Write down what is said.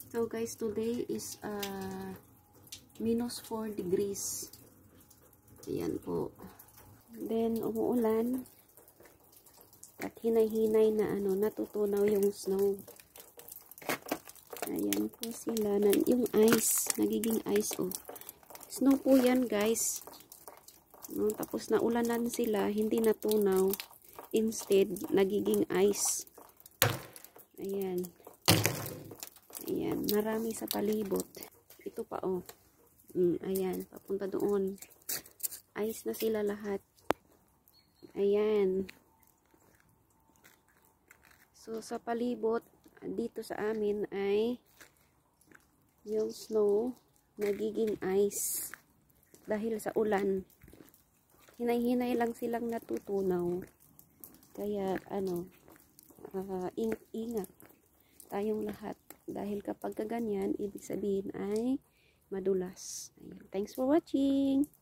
So guys, today is -4 degrees. Ayan po. Then umuulan at hinay-hinay na natutunaw yung snow. Ayan po sila, yung ice, nagiging ice Snow po yan guys. No, tapos naulanan sila, hindi natunaw. Instead, nagiging ice. Ayan. Ayan, marami sa palibot. Ito pa ayan, papunta doon. Ice na sila lahat. Ayan. So, sa palibot, dito sa amin ay yung snow nagiging ice. Dahil sa ulan. Hinay-hinay lang silang natutunaw. Kaya, ingat tayong lahat. Dahil kapag ganyan, ibig sabihin ay madulas. Ayan. Thanks for watching!